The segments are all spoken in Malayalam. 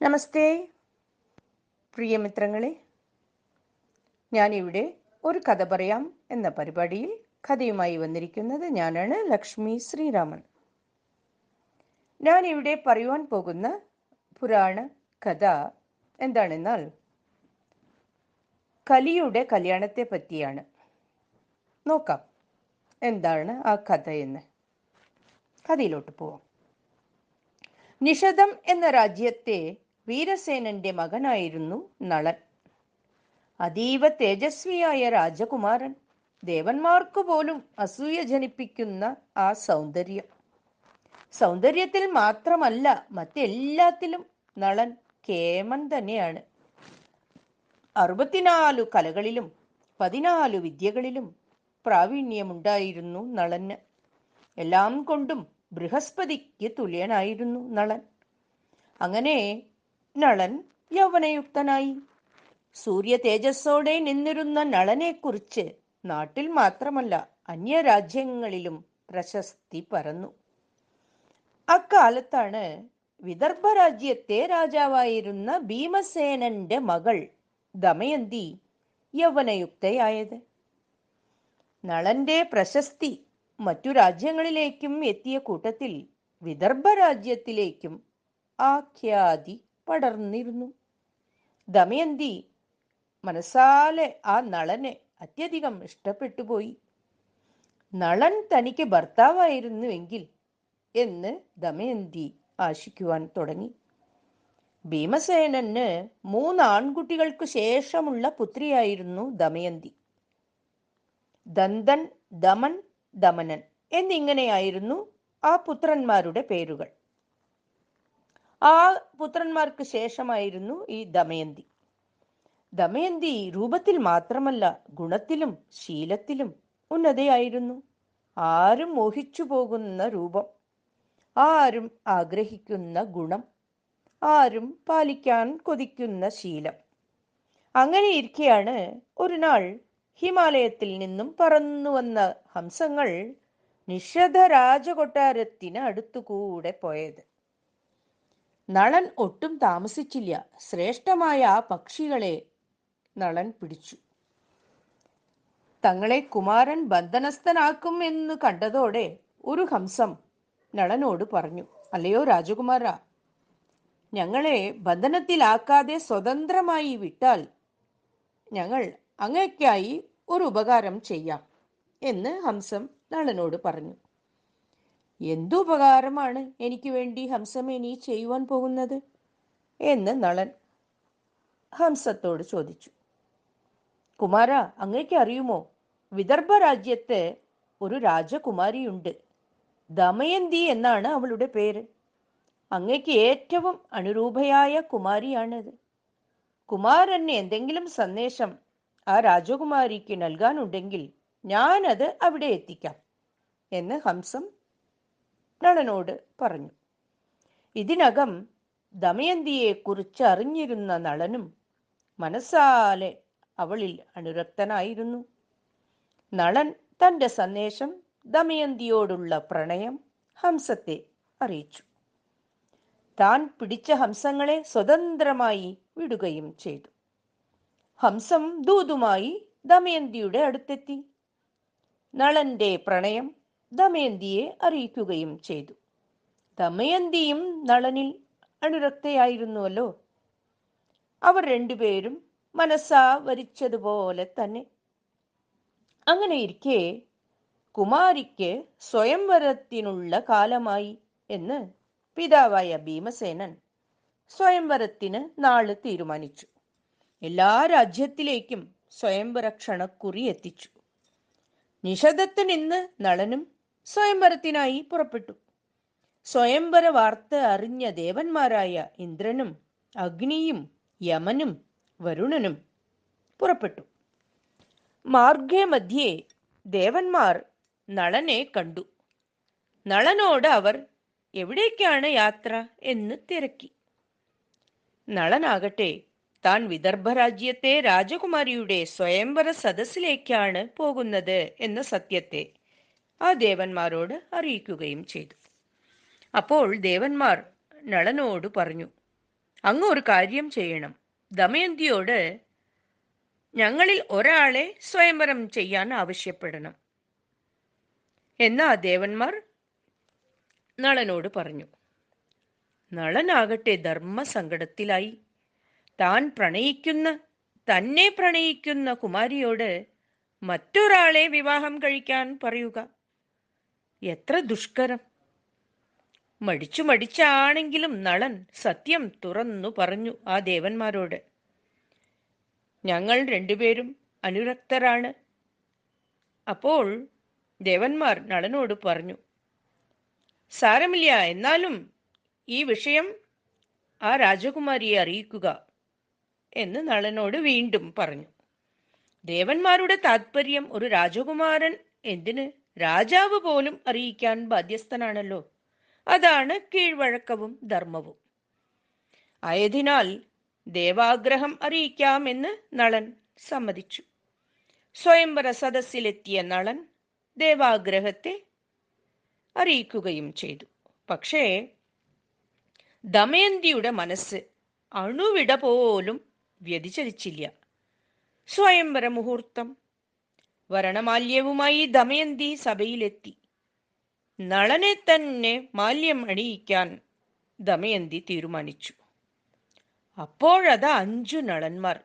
നമസ്തേ പ്രിയമിത്രങ്ങളെ, ഞാനിവിടെ ഒരു കഥ പറയാം എന്ന പരിപാടിയിൽ കഥയുമായി വന്നിരിക്കുന്നത് ഞാനാണ്, ലക്ഷ്മി ശ്രീരാമൻ. ഞാനിവിടെ പറയുവാൻ പോകുന്ന പുരാണ കഥ എന്താണെന്നാൽ കലിയുടെ കല്യാണത്തെ പറ്റിയാണ്. നോക്കാം എന്താണ് ആ കഥയെന്ന്. കഥയിലോട്ട് പോവാം. നിഷദം എന്ന രാജ്യത്തെ വീരസേനന്റെ മകനായിരുന്നു നളൻ. അതീവ തേജസ്വിയായ രാജകുമാരൻ. ദേവന്മാർക്കു പോലും അസൂയ ജനിപ്പിക്കുന്ന ആ സൗന്ദര്യത്തിൽ മാത്രമല്ല, മറ്റെല്ലാത്തിലും നളൻ കേമൻ തന്നെയാണ്. 64 കലകളിലും 14 വിദ്യകളിലും പ്രാവീണ്യമുണ്ടായിരുന്നു നളന്. എല്ലാം കൊണ്ടും ബൃഹസ്പതിക്ക് തുല്യനായിരുന്നു നളൻ. അങ്ങനെ നളൻ യൗവനയുക്തനായി. സൂര്യ തേജസ്സോടെ നിന്നിരുന്ന നളനെക്കുറിച്ച് നാട്ടിൽ മാത്രമല്ല അന്യരാജ്യങ്ങളിലും പ്രശസ്തി പരന്നു. അക്കാലത്താണ് വിദർഭ രാജ്യത്തെ രാജാവായിരുന്ന ഭീമസേനന്റെ മകൾ ദമയന്തി യൗവനയുക്തയായത്. നളന്റെ പ്രശസ്തി മറ്റു രാജ്യങ്ങളിലേക്കും എത്തിയ കൂട്ടത്തിൽ വിദർഭ രാജ്യത്തിലേക്കും ആ ഖ്യാതി പടർന്നിരുന്നു. ദമയന്തി മനസ്സാലെ ആ നളനെ അത്യധികം ഇഷ്ടപ്പെട്ടുപോയി. നളൻ തനിക്ക് ഭർത്താവായിരുന്നുവെങ്കിൽ എന്ന് ദമയന്തി ആശിക്കുവാൻ തുടങ്ങി. ഭീമസേനന് 3 ആൺകുട്ടികൾക്കു ശേഷമുള്ള പുത്രിയായിരുന്നു ദമയന്തി. ദന്തൻ, ദമൻ, ദമനൻ എന്നിങ്ങനെയായിരുന്നു ആ പുത്രന്മാരുടെ പേരുകൾ. ആ പുത്രന്മാർക്ക് ശേഷമായിരുന്നു ഈ ദമയന്തി. ദമയന്തി രൂപത്തിൽ മാത്രമല്ല, ഗുണത്തിലും ശീലത്തിലും ഉന്നതയായിരുന്നു. ആരും മോഹിച്ചു പോകുന്ന രൂപം, ആരും ആഗ്രഹിക്കുന്ന ഗുണം, ആരും പാലിക്കാൻ കൊതിക്കുന്ന ശീലം. അങ്ങനെ ഇരിക്കെയാണ് ഒരു നാൾ ഹിമാലയത്തിൽ നിന്നും പറന്നു വന്ന ഹംസങ്ങൾ നിഷധ രാജകൊട്ടാരത്തിന് അടുത്തുകൂടെ പോയത്. നളൻ ഒട്ടും താമസിച്ചില്ല. ശ്രേഷ്ഠമായ ആ പക്ഷികളെ നളൻ പിടിച്ചു. തങ്ങളെ കുമാരൻ ബന്ധനസ്ഥനാക്കും എന്ന് കണ്ടതോടെ ഒരു ഹംസം നളനോട് പറഞ്ഞു, അല്ലയോ രാജകുമാര, ഞങ്ങളെ ബന്ധനത്തിലാക്കാതെ സ്വതന്ത്രമായി വിട്ടാൽ ഞങ്ങൾ അങ്ങയ്ക്കായി ഒരു ഉപകാരം ചെയ്യാം എന്ന് ഹംസം നളനോട് പറഞ്ഞു. എന്തുപകാരമാണ് എനിക്ക് വേണ്ടി ഹംസമേ നീ ചെയ്യുവാൻ പോകുന്നത് എന്ന് നളൻ ഹംസത്തോട് ചോദിച്ചു. കുമാര, അങ്ങയ്ക്ക് അറിയുമോ, വിദർഭ രാജ്യത്ത് ഒരു രാജകുമാരിയുണ്ട്. ദമയന്തി എന്നാണ് അവളുടെ പേര്. അങ്ങയ്ക്ക് ഏറ്റവും അനുരൂപയായ കുമാരിയാണത്. കുമാരന് എന്തെങ്കിലും സന്ദേശം ആ രാജകുമാരിക്ക് നൽകാനുണ്ടെങ്കിൽ ഞാനത് അവിടെ എത്തിക്കാം എന്ന് ഹംസം നളനോട് പറഞ്ഞു. ഇതിനകം ദമയന്തിയെ കുറിച്ച് അറിഞ്ഞിരുന്ന നളനും മനസ്സാലെ അവളിൽ അനുരക്തനായിരുന്നു. നളൻ തന്റെ സന്ദേശം, ദമയന്തിയോടുള്ള പ്രണയം ഹംസത്തെ അറിയിച്ചു. താൻ പിടിച്ച ഹംസങ്ങളെ സ്വതന്ത്രമായി വിടുകയും ചെയ്തു. ഹംസം ദൂതുമായി ദമയന്തിയുടെ അടുത്തെത്തി. നളന്റെ പ്രണയം ദമയന്തിയെ അറിയിക്കുകയും ചെയ്തു. ദമയന്തിയും നളനിൽ അനുരക്തയായിരുന്നുവല്ലോ. അവർ രണ്ടുപേരും മനസ്സാ വരിച്ചതുപോലെ തന്നെ. അങ്ങനെ ഇരിക്കെ കുമാരിക്ക് സ്വയംവരത്തിനുള്ള കാലമായി എന്ന് പിതാവായ ഭീമസേനൻ സ്വയംവരത്തിന് നാള് തീരുമാനിച്ചു. എല്ലാ രാജ്യത്തിലേക്കും സ്വയംവര ക്ഷണക്കുറി എത്തിച്ചു. നിഷദത്ത് നിന്ന് നളനും സ്വയംവരത്തിനായി പുറപ്പെട്ടു. സ്വയംവര വാർത്ത അറിഞ്ഞ ദേവന്മാരായ ഇന്ദ്രനും അഗ്നിയും യമനും വരുണനും പുറപ്പെട്ടു. മാർഗേ മധ്യേ ദേവന്മാർ നളനെ കണ്ടു. നളനോട് അവർ എവിടേക്കാണ് യാത്ര എന്ന് തിരക്കി. നളനാകട്ടെ താൻ വിദർഭ രാജ്യത്തെ രാജകുമാരിയുടെ സ്വയംവര സദസ്സിലേക്കാണ് പോകുന്നത് എന്ന സത്യത്തെ ആ ദേവന്മാരോട് അറിയിക്കുകയും ചെയ്തു. അപ്പോൾ ദേവന്മാർ നളനോട് പറഞ്ഞു, അങ്ങ് ഒരു കാര്യം ചെയ്യണം. ദമയന്തിയോട് ഞങ്ങളിൽ ഒരാളെ സ്വയംവരം ചെയ്യാൻ ആവശ്യപ്പെടണം എന്ന് ആ ദേവന്മാർ നളനോട് പറഞ്ഞു. നളനാകട്ടെ ധർമ്മസങ്കടത്തിലായി. തന്നെ പ്രണയിക്കുന്ന കുമാരിയോട് മറ്റൊരാളെ വിവാഹം കഴിക്കാൻ പറയുക എത്ര ദുഷ്കരം. മടിച്ചാണെങ്കിലും നളൻ സത്യം തുറന്നു പറഞ്ഞു ആ ദേവന്മാരോട്. ഞങ്ങൾ രണ്ടുപേരും അനുരക്തരാണ്. അപ്പോൾ ദേവന്മാർ നളനോട് പറഞ്ഞു, സാരമില്ല, എന്നാലും ഈ വിഷയം ആ രാജകുമാരിയെ അറിയിക്കുക എന്ന് നളനോട് വീണ്ടും പറഞ്ഞു. ദേവന്മാരുടെ താത്പര്യം ഒരു രാജകുമാരൻ എന്തിന് രാജാവ് പോലും അറിയിക്കാൻ ബാധ്യസ്ഥനാണല്ലോ. അതാണ് കീഴ്വഴക്കവും ധർമ്മവും. ആയതിനാൽ ദേവാഗ്രഹം അറിയിക്കാമെന്ന് നളൻ സമ്മതിച്ചു. സ്വയംവര സദസ്സിലെത്തിയ നളൻ ദേവാഗ്രഹത്തെ അറിയിക്കുകയും ചെയ്തു. പക്ഷേ ദമയന്തിയുടെ മനസ്സ് അണുവിട പോലും വ്യതിചലിച്ചില്ല. സ്വയംവര മുഹൂർത്തം. വരണമാല്യവുമായി ദമയന്തി സഭയിലെത്തി. നളനെ തന്നെ മാല്യം അണിയിക്കാൻ ദമയന്തി തീരുമാനിച്ചു. അപ്പോഴത് 5 നളന്മാർ.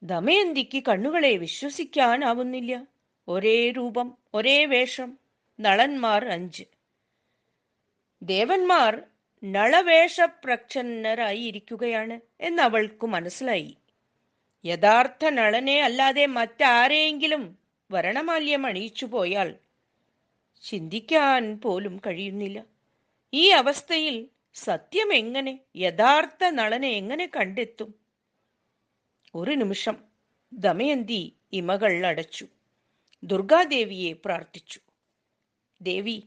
ദമയന്തിക്ക് കണ്ണുകളെ വിശ്വസിക്കാനാവുന്നില്ല. ഒരേ രൂപം, ഒരേ വേഷം, നളന്മാർ 5. ദേവന്മാർ നളവേഷപ്രച്ഛന്നരായിരിക്കുകയാണ് എന്നവൾക്കു മനസ്സിലായി. യഥാർത്ഥ നളനെ അല്ലാതെ മറ്റാരെയെങ്കിലും വരണമാല്യം അണിയിച്ചു പോയാൽ ചിന്തിക്കാൻ പോലും കഴിയുന്നില്ല. ഈ അവസ്ഥയിൽ സത്യം എങ്ങനെ, യഥാർത്ഥ നളനെ എങ്ങനെ കണ്ടെത്തും? ഒരു നിമിഷം ദമയന്തി ഇമകൾ അടച്ചു. ദുർഗാദേവിയെ പ്രാർത്ഥിച്ചു. ദേവി,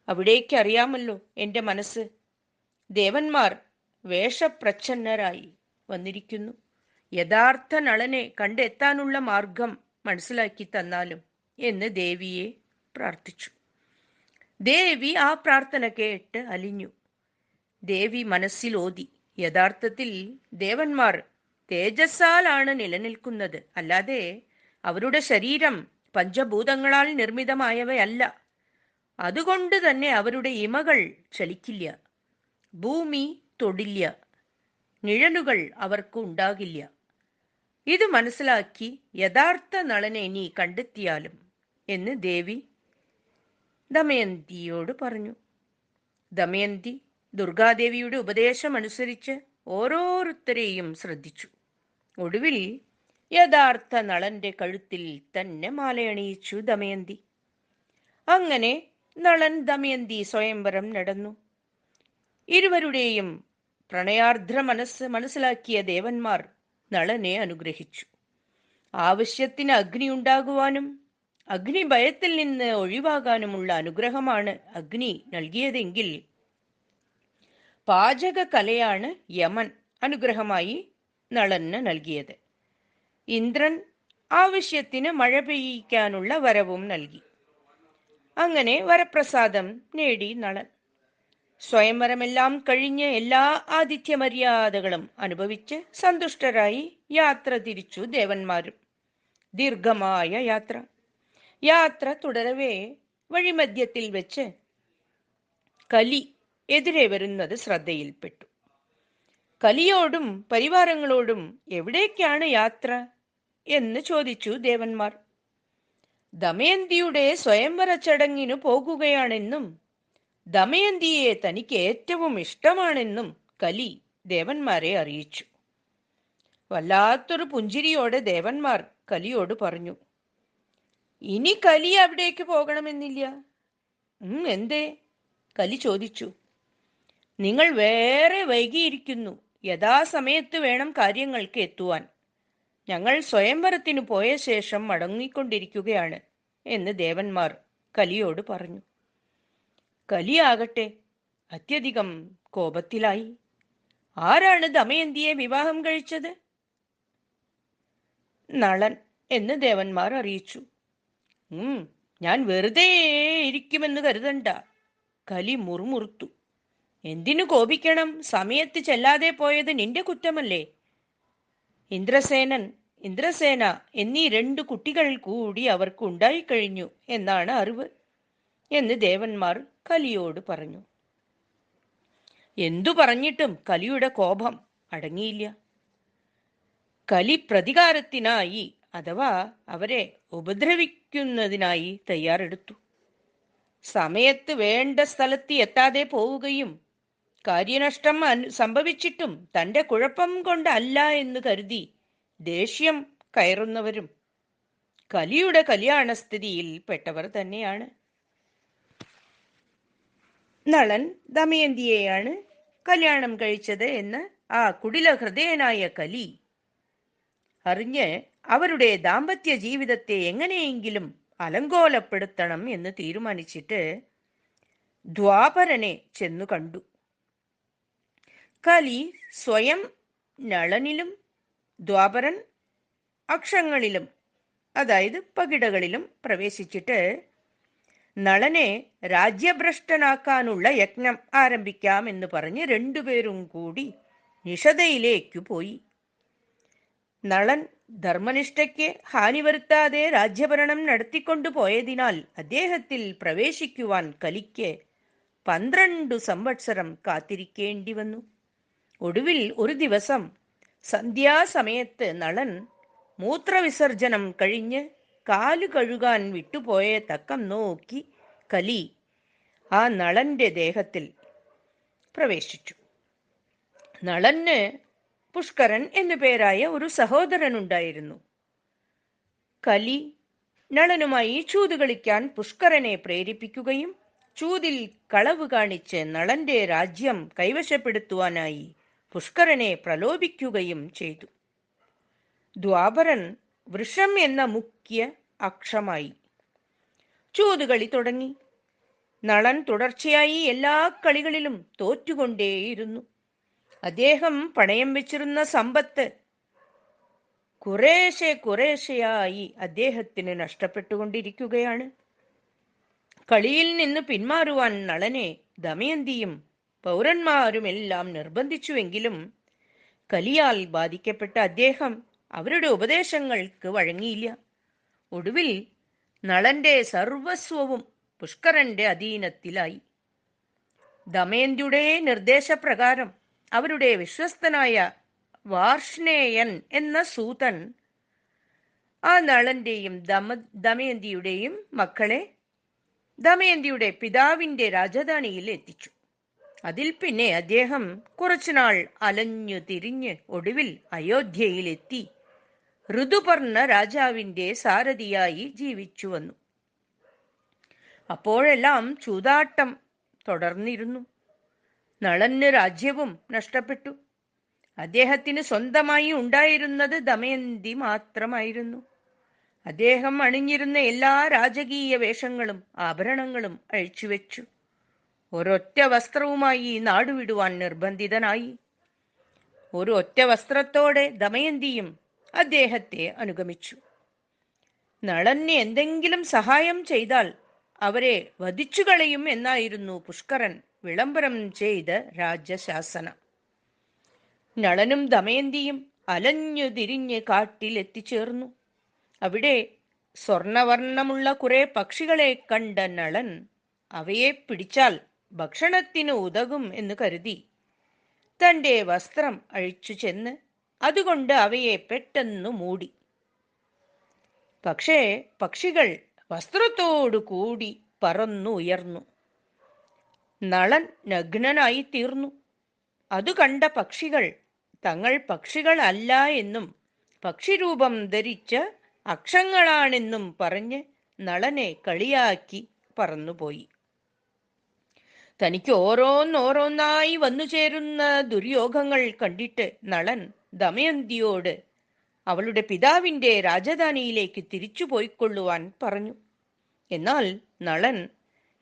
അവിടേക്ക് അറിയാമല്ലോ എൻ്റെ മനസ്സ്. ദേവന്മാർ വേഷപ്രച്ഛന്നരായി വന്നിരിക്കുന്നു. യഥാർത്ഥ നളനെ കണ്ടെത്താനുള്ള മാർഗം മനസ്സിലാക്കി തന്നാലും എന്ന് ദേവിയെ പ്രാർത്ഥിച്ചു. ദേവി ആ പ്രാർത്ഥന കേട്ട് അലിഞ്ഞു. ദേവി മനസ്സിലോതി, യഥാർത്ഥത്തിൽ ദേവന്മാർ തേജസ്സാലാണ് നിലനിൽക്കുന്നത്, അല്ലാതെ അവരുടെ ശരീരം പഞ്ചഭൂതങ്ങളാൽ നിർമ്മിതമായവയല്ല. അതുകൊണ്ട് തന്നെ അവരുടെ ഇമകൾ ചലിക്കില്ല, ഭൂമി തൊടില്ല, നിഴലുകൾ അവർക്ക് ഉണ്ടാകില്ല. ഇത് മനസ്സിലാക്കി യഥാർത്ഥ നളനെ നീ കണ്ടെത്തിയാലും എന്ന് ദേവി ദമയന്തിയോട് പറഞ്ഞു. ദമയന്തി ദുർഗാദേവിയുടെ ഉപദേശമനുസരിച്ച് ഓരോരുത്തരെയും ശ്രദ്ധിച്ചു. ഒടുവിൽ യഥാർത്ഥ നളന്റെ കഴുത്തിൽ തന്നെ മാലയണിയിച്ചു ദമയന്തി. അങ്ങനെ നളൻ ദമയന്തി സ്വയംവരം നടന്നു. ഇരുവരുടെയും പ്രണയാർദ്ര മനസ്സ് മനസ്സിലാക്കിയ ദേവന്മാർ നളനെ അനുഗ്രഹിച്ചു. ആവശ്യത്തിന് അഗ്നി ഉണ്ടാകുവാനും അഗ്നി ഭയത്തിൽ നിന്ന് ഒഴിവാകാനുമുള്ള അനുഗ്രഹമാണ് അഗ്നി നൽകിയതെങ്കിൽ, പാചക കലയാണ് യമൻ അനുഗ്രഹമായി നളന് നൽകിയത്. ഇന്ദ്രൻ ആവശ്യത്തിന് മഴ പെയ്യിക്കാനുള്ള വരവും നൽകി. അങ്ങനെ വരപ്രസാദം നേടി നളൻ. സ്വയംവരമെല്ലാം കഴിഞ്ഞ് എല്ലാ ആതിഥ്യ മര്യാദകളും അനുഭവിച്ച് സന്തുഷ്ടരായി യാത്ര തിരിച്ചു ദേവന്മാരും. ദീർഘമായ യാത്ര തുടരവേ വഴിമധ്യത്തിൽ വെച്ച് കലി എതിരെ വരുന്നത് ശ്രദ്ധയിൽപ്പെട്ടു. കലിയോടും പരിവാരങ്ങളോടും എവിടേക്കാണ് യാത്ര എന്ന് ചോദിച്ചു ദേവന്മാർ. ദമയന്തിയുടെ സ്വയംവര ചടങ്ങിനു പോകുകയാണെന്നും ദമയന്തിയെ തനിക്ക് ഏറ്റവും ഇഷ്ടമാണെന്നും കലി ദേവന്മാരെ അറിയിച്ചു. വല്ലാത്തൊരു പുഞ്ചിരിയോടെ ദേവന്മാർ കലിയോട് പറഞ്ഞു, ഇനി കലി അവിടേക്ക് പോകണമെന്നില്ല. എന്തേ? കലി ചോദിച്ചു. നിങ്ങൾ വേറെ വൈകിയിരിക്കുന്നു. യഥാസമയത്ത് വേണം കാര്യങ്ങൾക്ക് എത്തുവാൻ. ഞങ്ങൾ സ്വയംവരത്തിനു പോയ ശേഷം മടങ്ങിക്കൊണ്ടിരിക്കുകയാണ് എന്ന് ദേവന്മാർ കലിയോട് പറഞ്ഞു. കലിയാകട്ടെ അത്യധികം കോപത്തിലായി. ആരാണ് ദമയന്തിയെ വിവാഹം കഴിച്ചത്? നളൻ എന്ന് ദേവന്മാർ അറിയിച്ചു. ഞാൻ വെറുതെ ഇരിക്കുമെന്ന് കരുതണ്ട, കലി മുറുമുറുത്തു. എന്തിനു കോപിക്കണം? സമയത്ത് ചെല്ലാതെ പോയത് നിന്റെ കുറ്റമല്ലേ? ഇന്ദ്രസേന എന്നീ 2 കുട്ടികൾ കൂടി അവർക്ക് ഉണ്ടായിക്കഴിഞ്ഞു എന്നാണ് അറിവ് എന്ന് ദേവന്മാർ കലിയോട് പറഞ്ഞു. എന്തു പറഞ്ഞിട്ടും കലിയുടെ കോപം അടങ്ങിയില്ല. കലി പ്രതികാരത്തിനായി, അഥവാ അവരെ ഉപദ്രവിക്കുന്നതിനായി തയ്യാറെടുത്തു. സമയത്ത് വേണ്ട സ്ഥലത്ത് എത്താതെ പോവുകയും കാര്യനഷ്ടം സംഭവിച്ചിട്ടും തന്റെ കുഴപ്പം കൊണ്ടല്ല എന്ന് കരുതി ദേഷ്യം കയറുന്നവരും കലിയുടെ കല്യാണസ്ഥിതിയിൽ പെട്ടവർ തന്നെയാണ്. നളൻ ദമയന്തിയെയാണ് കല്യാണം കഴിച്ചത് എന്ന് ആ കുടില ഹൃദയനായ കലി അറിഞ്ഞ് അവരുടെ ദാമ്പത്യ ജീവിതത്തെ എങ്ങനെയെങ്കിലും അലങ്കോലപ്പെടുത്തണം എന്ന് തീരുമാനിച്ചിട്ട് ദ്വാപരനെ ചെന്നു കണ്ടു. കലി സ്വയം നളനിലും ദ്വാപരൻ അക്ഷങ്ങളിലും, അതായത് പകിടകളിലും പ്രവേശിച്ചിട്ട് നളനെ രാജ്യഭ്രഷ്ടനാക്കാനുള്ള യജ്ഞം ആരംഭിക്കാം എന്ന് പറഞ്ഞ് 2 പേരും കൂടി നിഷതയിലേക്കു പോയി. നളൻ ധർമ്മനിഷ്ഠയ്ക്ക് ഹാനി വരുത്താതെ രാജ്യഭരണം നടത്തിക്കൊണ്ടു പോയതിനാൽ അദ്ദേഹത്തിൽ പ്രവേശിക്കുവാൻ കലിക്ക് 12 സംവത്സരം കാത്തിരിക്കേണ്ടി വന്നു. ഒടുവിൽ ഒരു ദിവസം സന്ധ്യാസമയത്ത് നളൻ മൂത്രവിസർജനം കഴിഞ്ഞ് കാലു കഴുകാൻ വിട്ടുപോയ തക്കം നോക്കി കലി ആ നളന്റെ ദേഹത്തിൽ പ്രവേശിച്ചു. നളന് പുഷ്കരൻ എന്നു പേരായ ഒരു സഹോദരനുണ്ടായിരുന്നു. കലി നളനുമായി ചൂത് കളിക്കാൻ പുഷ്കരനെ പ്രേരിപ്പിക്കുകയും ചൂതിൽ കളവ് കാണിച്ച് നളന്റെ രാജ്യം കൈവശപ്പെടുത്തുവാനായി പുഷ്കരനെ പ്രലോഭിക്കുകയും ചെയ്തു. ദ്വാപരൻ വൃഷം എന്ന മുഖ്യ അക്ഷമായി. ചൂതുകളി തുടങ്ങി. നളൻ തുടർച്ചയായി എല്ലാ കളികളിലും തോറ്റുകൊണ്ടേയിരുന്നു. അദ്ദേഹം പണയം വെച്ചിരുന്ന സമ്പത്ത് കുറേശ്ശെയായി അദ്ദേഹത്തിന് നഷ്ടപ്പെട്ടുകൊണ്ടിരിക്കുകയാണ്. കളിയിൽ നിന്ന് പിന്മാറുവാൻ നളനെ ദമയന്തിയും പൗരന്മാരുമെല്ലാം നിർബന്ധിച്ചുവെങ്കിലും കലിയാൽ ബാധിക്കപ്പെട്ട അദ്ദേഹം അവരുടെ ഉപദേശങ്ങൾക്ക് വഴങ്ങിയില്ല. ഒടുവിൽ നളന്റെ സർവസ്വവും പുഷ്കരന്റെ അധീനത്തിലായി. ദമയന്തിയുടെ നിർദ്ദേശപ്രകാരം അവരുടെ വിശ്വസ്തനായ വാർഷ്ണേയൻ എന്ന സൂതൻ ആ നളന്റെയും ദമയന്തിയുടെയും മക്കളെ ദമയന്തിയുടെ പിതാവിന്റെ രാജധാനിയിൽ എത്തിച്ചു. അതിൽ പിന്നെ അദ്ദേഹം കുറച്ചുനാൾ അലഞ്ഞു തിരിഞ്ഞ് ഒടുവിൽ അയോധ്യയിലെത്തി ഋതുപർണ രാജാവിന്റെ സാരഥിയായി ജീവിച്ചു വന്നു. അപ്പോഴെല്ലാം ചൂതാട്ടം തുടർന്നിരുന്നു. നളന് രാജ്യവും നഷ്ടപ്പെട്ടു. അദ്ദേഹത്തിന് സ്വന്തമായി ഉണ്ടായിരുന്നത് ദമയന്തി മാത്രമായിരുന്നു. അദ്ദേഹം അണിഞ്ഞിരുന്ന എല്ലാ രാജകീയ വേഷങ്ങളും ആഭരണങ്ങളും അഴിച്ചുവെച്ചു. ഒരൊറ്റ വസ്ത്രവുമായി നാടുവിടുവാൻ നിർബന്ധിതനായി. ഒരു ഒറ്റ വസ്ത്രത്തോടെ ദമയന്തിയും അദ്ദേഹത്തെ അനുഗമിച്ചു. നളന് എന്തെങ്കിലും സഹായം ചെയ്താൽ അവരെ വധിച്ചുകളയും എന്നായിരുന്നു പുഷ്കരൻ വിളംബരം ചെയ്ത രാജശാസനം. നളനും ദമയന്തിയും അലഞ്ഞു തിരിഞ്ഞ് കാട്ടിൽ എത്തിച്ചേർന്നു. അവിടെ സ്വർണവർണ്ണമുള്ള കുറെ പക്ഷികളെ കണ്ട നളൻ അവയെ പിടിച്ചാൽ ഭക്ഷണത്തിന് ഉതകും എന്ന് കരുതി തന്റെ വസ്ത്രം അഴിച്ചു ചെന്ന് അതുകൊണ്ട് അവയെ പെട്ടെന്ന് മൂടി. പക്ഷേ പക്ഷികൾ വസ്ത്രത്തോടു കൂടി പറന്നു ഉയർന്നു. നളൻ നഗ്നനായി തീർന്നു. അതു കണ്ട പക്ഷികൾ തങ്ങൾ പക്ഷികളല്ല എന്നും പക്ഷിരൂപം ധരിച്ച അക്ഷങ്ങളാണെന്നും പറഞ്ഞ് നളനെ കളിയാക്കി പറന്നുപോയി. തനിക്ക് ഓരോന്നോരോന്നായി വന്നു ചേരുന്ന ദുര്യോഗങ്ങൾ കണ്ടിട്ട് നളൻ ദമയന്തിയോട് അവളുടെ പിതാവിന്റെ രാജധാനിയിലേക്ക് തിരിച്ചു പോയിക്കൊള്ളുവാൻ പറഞ്ഞു. എന്നാൽ നളൻ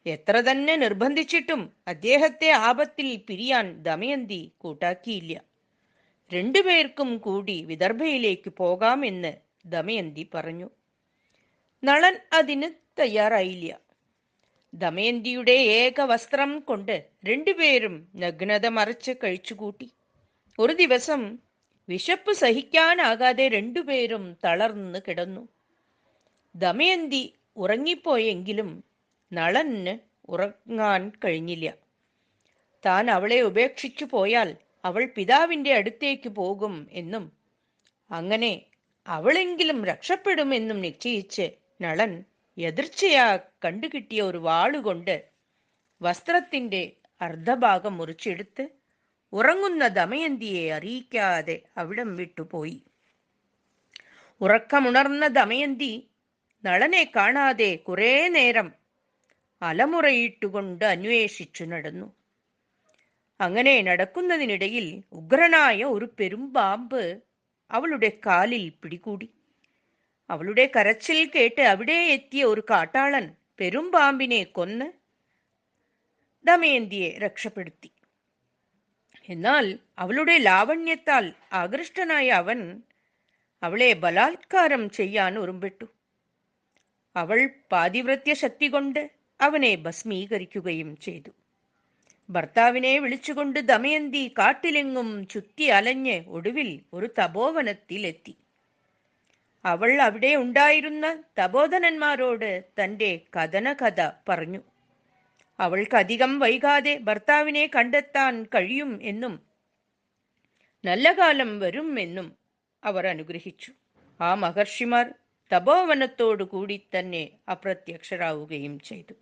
എത്ര തന്നെ നിർബന്ധിച്ചിട്ടും അദ്ദേഹത്തെ ആപത്തിൽ പിരിയാൻ ദമയന്തി കൂട്ടാക്കിയില്ല. 2 പേർക്കും കൂടി വിദർഭയിലേക്ക് പോകാമെന്ന് ദമയന്തി പറഞ്ഞു. നളൻ അതിന് തയ്യാറായില്ല. ദമയന്തിയുടെ ഏക വസ്ത്രം കൊണ്ട് രണ്ടുപേരും നഗ്നത മറച്ച് കഴിച്ചുകൂട്ടി. ഒരു ദിവസം വിശപ്പ് സഹിക്കാനാകാതെ രണ്ടുപേരും തളർന്ന് കിടന്നു. ദമയന്തി ഉറങ്ങിപ്പോയെങ്കിലും നളന് ഉറങ്ങാൻ കഴിഞ്ഞില്ല. താൻ അവളെ ഉപേക്ഷിച്ചു പോയാൽ അവൾ പിതാവിന്റെ അടുത്തേക്ക് പോകും എന്നും അങ്ങനെ അവളെങ്കിലും രക്ഷപ്പെടുമെന്നും നിശ്ചയിച്ച് നളൻ എതിർച്ചയാ കണ്ടുകിട്ടിയ ഒരു വാളുകൊണ്ട് വസ്ത്രത്തിന്റെ അർദ്ധഭാഗം മുറിച്ചെടുത്ത് ഉറങ്ങുന്ന ദമയന്തിയെ അറിയിക്കാതെ അവിടം വിട്ടുപോയി. ഉറക്കമുണർന്ന ദമയന്തി നളനെ കാണാതെ കുറേ നേരം അലമുറയിട്ടുകൊണ്ട് അന്വേഷിച്ചു നടന്നു. അങ്ങനെ നടക്കുന്നതിനിടയിൽ ഉഗ്രനായ ഒരു പെരുമ്പാമ്പ് അവളുടെ കാലിൽ പിടികൂടി. അവളുടെ കരച്ചിൽ കേട്ട് അവിടെ എത്തിയ ഒരു കാട്ടാളൻ പെരുമ്പാമ്പിനെ കൊന്ന് ദമയന്തിയെ രക്ഷപ്പെടുത്തി. എന്നാൽ അവളുടെ ലാവണ്യത്താൽ ആകൃഷ്ടനായ അവൻ അവളെ ബലാത്കാരം ചെയ്യാൻ ഉറുമ്പെട്ടു. അവൾ പാതിവ്രത്യ ശക്തി കൊണ്ട് അവനെ ഭസ്മീകരിക്കുകയും ചെയ്തു. ഭർത്താവിനെ വിളിച്ചുകൊണ്ട് ദമയന്തി കാട്ടിലെങ്ങും ചുറ്റി അലഞ്ഞ് ഒടുവിൽ ഒരു തപോവനത്തിലെത്തി. അവൾ അവിടെ ഉണ്ടായിരുന്ന തപോധനന്മാരോട് തന്റെ കഥന പറഞ്ഞു. അവൾക്ക് അധികം വൈകാതെ ഭർത്താവിനെ കണ്ടെത്താൻ കഴിയും എന്നും നല്ല കാലം വരും എന്നും അവർ അനുഗ്രഹിച്ചു. ആ മഹർഷിമാർ തപോവനത്തോടു കൂടി തന്നെ അപ്രത്യക്ഷരാവുകയും ചെയ്തു.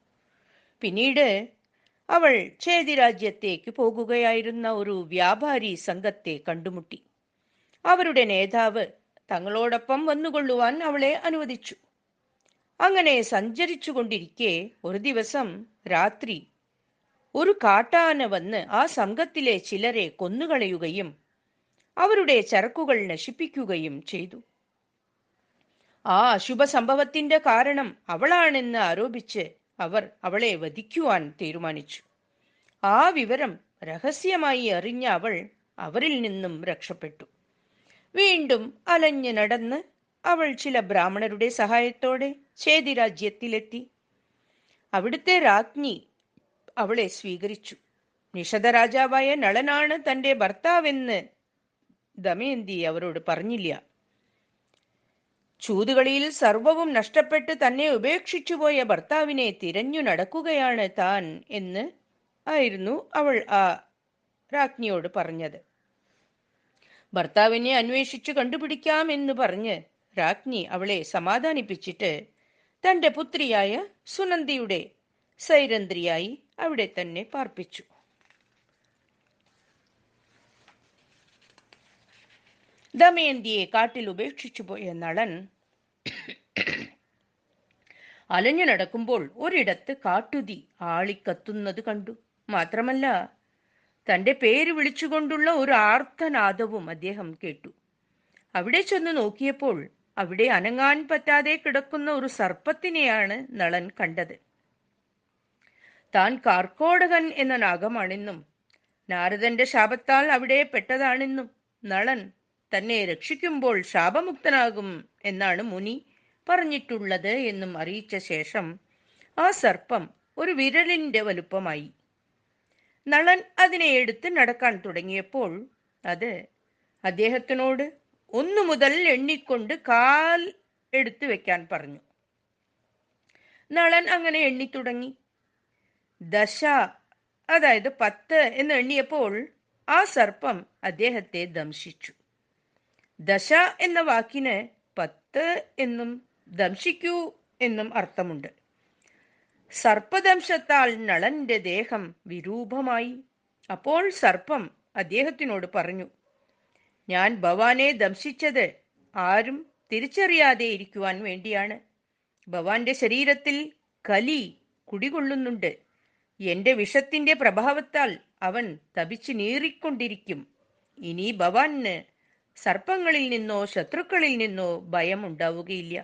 പിന്നീട് അവൾ ചേതിരാജ്യത്തേക്ക് പോകുകയായിരുന്ന ഒരു വ്യാപാരി സംഘത്തെ കണ്ടുമുട്ടി. അവരുടെ നേതാവ് തങ്ങളോടൊപ്പം വന്നുകൊള്ളുവാൻ അവളെ അനുവദിച്ചു. അങ്ങനെ സഞ്ചരിച്ചു കൊണ്ടിരിക്കെ ഒരു ദിവസം രാത്രി ഒരു കാട്ടാന വന്ന് ആ സംഘത്തിലെ ചിലരെ കൊന്നുകളയുകയും അവരുടെ ചരക്കുകൾ നശിപ്പിക്കുകയും ചെയ്തു. ആ അശുഭ സംഭവത്തിന്റെ കാരണം അവളാണെന്ന് ആരോപിച്ച് അവർ അവളെ വധിക്കുവാൻ തീരുമാനിച്ചു. ആ വിവരം രഹസ്യമായി അറിഞ്ഞ അവൾ അവരിൽ നിന്നും രക്ഷപ്പെട്ടു. വീണ്ടും അലഞ്ഞു നടന്ന് അവൾ ചില ബ്രാഹ്മണരുടെ സഹായത്തോടെ ചേതിരാജ്യത്തിലെത്തി. അവിടുത്തെ രാജ്ഞി അവളെ സ്വീകരിച്ചു. നിഷധ രാജാവായ നളനാണ് തന്റെ ഭർത്താവെന്ന് ദമയന്തി അവരോട് പറഞ്ഞില്ല. ചൂതുകളിയിൽ സർവവും നഷ്ടപ്പെട്ട് തന്നെ ഉപേക്ഷിച്ചുപോയ ഭർത്താവിനെ തിരഞ്ഞു നടക്കുകയാണ് താൻ എന്ന് ആയിരുന്നു അവൾ ആ രാജ്ഞിയോട് പറഞ്ഞത്. ഭർത്താവിനെ അന്വേഷിച്ചു കണ്ടുപിടിക്കാം എന്ന് പറഞ്ഞ് രാജ്ഞി അവളെ സമാധാനിപ്പിച്ചിട്ട് തന്റെ പുത്രിയായ സുനന്ദിയുടെ സൈരന്ധ്രിയായി അവിടെ തന്നെ പാർപ്പിച്ചു. ദമയന്തിയെ കാട്ടിൽ ഉപേക്ഷിച്ചു പോയ നളൻ അലഞ്ഞു നടക്കുമ്പോൾ ഒരിടത്ത് കാട്ടുതീ ആളിക്കത്തുന്നത് കണ്ടു. മാത്രമല്ല തന്റെ പേര് വിളിച്ചുകൊണ്ടുള്ള ഒരു ആർത്തനാദവും അദ്ദേഹം കേട്ടു. അവിടെ ചെന്ന് നോക്കിയപ്പോൾ അവിടെ അനങ്ങാൻ പറ്റാതെ കിടക്കുന്ന ഒരു സർപ്പത്തിനെയാണ് നളൻ കണ്ടത്. താൻ കാർക്കോടകൻ എന്ന നാഗമാണെന്നും നാരദന്റെ ശാപത്താൽ അവിടെ പെട്ടതാണെന്നും നളൻ തന്നെ രക്ഷിക്കുമ്പോൾ ശാപമുക്തനാകും എന്നാണ് മുനി പറഞ്ഞിട്ടുള്ളത് എന്നും അറിയിച്ച ശേഷം ആ സർപ്പം ഒരു വിരലിന്റെ വലുപ്പമായി. നളൻ അതിനെ എടുത്ത് നടക്കാൻ തുടങ്ങിയപ്പോൾ അത് അദ്ദേഹത്തിനോട് 1 മുതൽ എണ്ണിക്കൊണ്ട് കാൽ എടുത്തു വെക്കാൻ പറഞ്ഞു. നളൻ അങ്ങനെ എണ്ണി തുടങ്ങി. 10 അതായത് 10 എന്ന് എണ്ണിയപ്പോൾ ആ സർപ്പം അദ്ദേഹത്തെ ദംശിച്ചു. 10 എന്ന വാക്കിന് 10 എന്നും ദംശിക്കൂ എന്നും അർത്ഥമുണ്ട്. സർപ്പദംശത്താൽ നളന്റെ ദേഹം വിരൂപമായി. അപ്പോൾ സർപ്പം അദ്ദേഹത്തിനോട് പറഞ്ഞു, ഞാൻ ഭവാനെ ദംശിച്ചത് ആരും തിരിച്ചറിയാതെ ഇരിക്കുവാൻ വേണ്ടിയാണ്. ഭവാന്റെ ശരീരത്തിൽ കലി കുടികൊള്ളുന്നുണ്ട്. എന്റെ വിഷത്തിന്റെ പ്രഭാവത്താൽ അവൻ തപിച്ച് നീറിക്കൊണ്ടിരിക്കും. ഇനി ഭവാന് സർപ്പങ്ങളിൽ നിന്നോ ശത്രുക്കളിൽ നിന്നോ ഭയം ഉണ്ടാവുകയില്ല.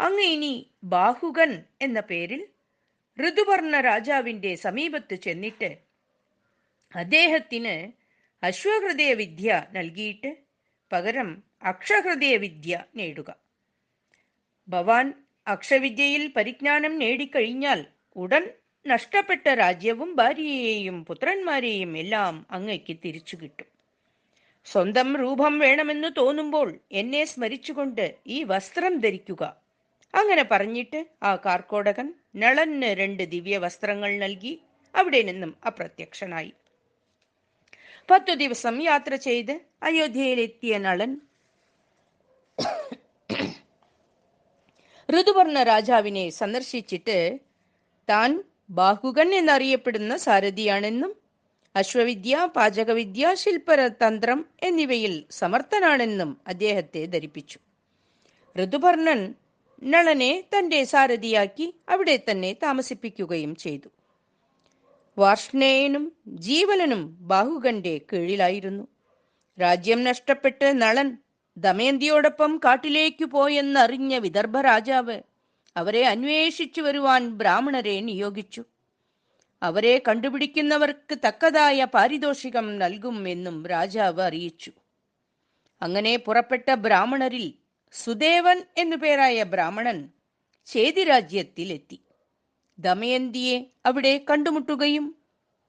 അങ്ങ് ഇനി ബാഹുകൻ എന്ന പേരിൽ ഋതുപർണ രാജാവിന്റെ സമീപത്ത് ചെന്നിട്ട് അദ്ദേഹത്തിന് അശ്വഹൃദയ വിദ്യ നൽകിയിട്ട് പകരം അക്ഷഹൃദയ വിദ്യ നേടുക. ഭവാൻ അക്ഷവിദ്യയിൽ പരിജ്ഞാനം നേടിക്കഴിഞ്ഞാൽ ഉടൻ നഷ്ടപ്പെട്ട രാജ്യവും ഭാര്യയെയും പുത്രന്മാരെയും എല്ലാം അങ്ങയ്ക്ക് തിരിച്ചു കിട്ടും. സ്വന്തം രൂപം വേണമെന്ന് തോന്നുമ്പോൾ എന്നെ സ്മരിച്ചുകൊണ്ട് ഈ വസ്ത്രം ധരിക്കുക. അങ്ങനെ പറഞ്ഞിട്ട് ആ കാർക്കോടകൻ നളന് 2 ദിവ്യ വസ്ത്രങ്ങൾ നൽകി അവിടെ നിന്നും അപ്രത്യക്ഷനായി. 10 ദിവസം യാത്ര ചെയ്ത് അയോധ്യയിലെത്തിയ നളൻ ഋതുപർണ രാജാവിനെ സന്ദർശിച്ചിട്ട് താൻ ബാഹുകൻ എന്നറിയപ്പെടുന്ന സാരഥിയാണെന്നും അശ്വവിദ്യ, പാചകവിദ്യ, ശില്പതന്ത്രം എന്നിവയിൽ സമർത്ഥനാണെന്നും അദ്ദേഹത്തെ ധരിപ്പിച്ചു. ഋതുപർണൻ നളനെ തന്റെ സാരഥിയാക്കി അവിടെ തന്നെ താമസിപ്പിക്കുകയും ചെയ്തു. വാർഷ്ണേയനും ജീവലനും ബാഹുകന്റെ കീഴിലായിരുന്നു. രാജ്യം നഷ്ടപ്പെട്ട് നളൻ ദമയന്തിയോടൊപ്പം കാട്ടിലേക്കു പോയെന്നറിഞ്ഞ വിദർഭ രാജാവ് അവരെ അന്വേഷിച്ചു വരുവാൻ ബ്രാഹ്മണരെ നിയോഗിച്ചു. അവരെ കണ്ടുപിടിക്കുന്നവർക്ക് തക്കതായ പാരിതോഷികം നൽകും എന്നും രാജാവ് അറിയിച്ചു. അങ്ങനെ പുറപ്പെട്ട ബ്രാഹ്മണരിൽ സുദേവൻ എന്നു പേരായ ബ്രാഹ്മണൻ ചേതിരാജ്യത്തിലെത്തി. ദമയന്തിയെ അവിടെ കണ്ടുമുട്ടുകയും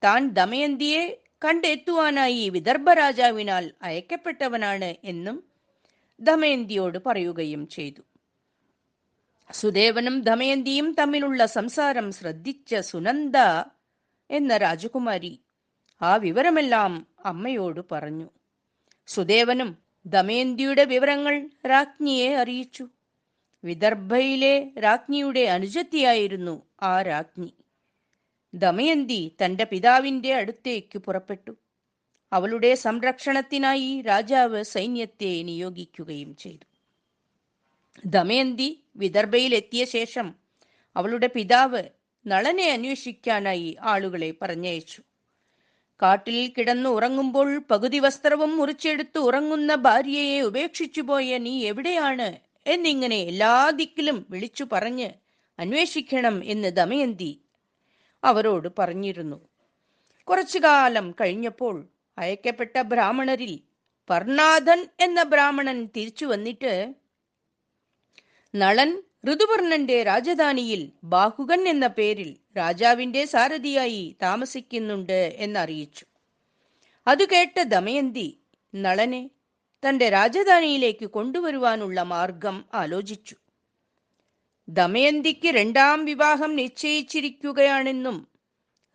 താൻ ദമയന്തിയെ കണ്ടെത്തുവാനായി വിദർഭ രാജാവിനാൽ അയക്കപ്പെട്ടവനാണ് എന്നും ദമയന്തിയോട് പറയുകയും ചെയ്തു. സുദേവനും ദമയന്തിയും തമ്മിലുള്ള സംസാരം ശ്രദ്ധിച്ച സുനന്ദ എന്ന രാജകുമാരി ആ വിവരമെല്ലാം അമ്മയോട് പറഞ്ഞു. സുദേവനും ദമയന്തിയുടെ വിവരങ്ങൾ രാജ്ഞിയെ അറിയിച്ചു. വിദർഭയിലെ രാജ്ഞിയുടെ അനുജത്തിയായിരുന്നു ആ രാജ്ഞി. ദമയന്തി തന്റെ പിതാവിന്റെ അടുത്തേക്ക് പുറപ്പെട്ടു. അവളുടെ സംരക്ഷണത്തിനായി രാജാവ് സൈന്യത്തെ നിയോഗിക്കുകയും ചെയ്തു. ദമയന്തി വിദർഭയിൽ എത്തിയ ശേഷം അവളുടെ പിതാവ് നളനെ അന്വേഷിക്കാനായി ആളുകളെ പറഞ്ഞയച്ചു. കാട്ടിൽ കിടന്നു ഉറങ്ങുമ്പോൾ പകുതി വസ്ത്രവും മുറിച്ചെടുത്ത് ഉറങ്ങുന്ന ഭാര്യയെ ഉപേക്ഷിച്ചു പോയ നീ എവിടെയാണ് എന്നിങ്ങനെ എല്ലാ ദിക്കിലും വിളിച്ചു പറഞ്ഞ് അന്വേഷിക്കണം എന്ന് ദമയന്തി അവരോട് പറഞ്ഞിരുന്നു. കുറച്ചു കാലം കഴിഞ്ഞപ്പോൾ അയക്കപ്പെട്ട ബ്രാഹ്മണരിൽ പർണാഥൻ എന്ന ബ്രാഹ്മണൻ തിരിച്ചു വന്നിട്ട് നളൻ ഋതുപർണന്റെ രാജധാനിയിൽ ബാഹുകൻ എന്ന പേരിൽ രാജാവിന്റെ സാരഥിയായി താമസിക്കുന്നുണ്ട് എന്നറിയിച്ചു. അത് കേട്ട ദമയന്തി നളനെ തന്റെ രാജധാനിയിലേക്ക് കൊണ്ടുവരുവാനുള്ള മാർഗം ആലോചിച്ചു. ദമയന്തിക്ക് 2ാം വിവാഹം നിശ്ചയിച്ചിരിക്കുകയാണെന്നും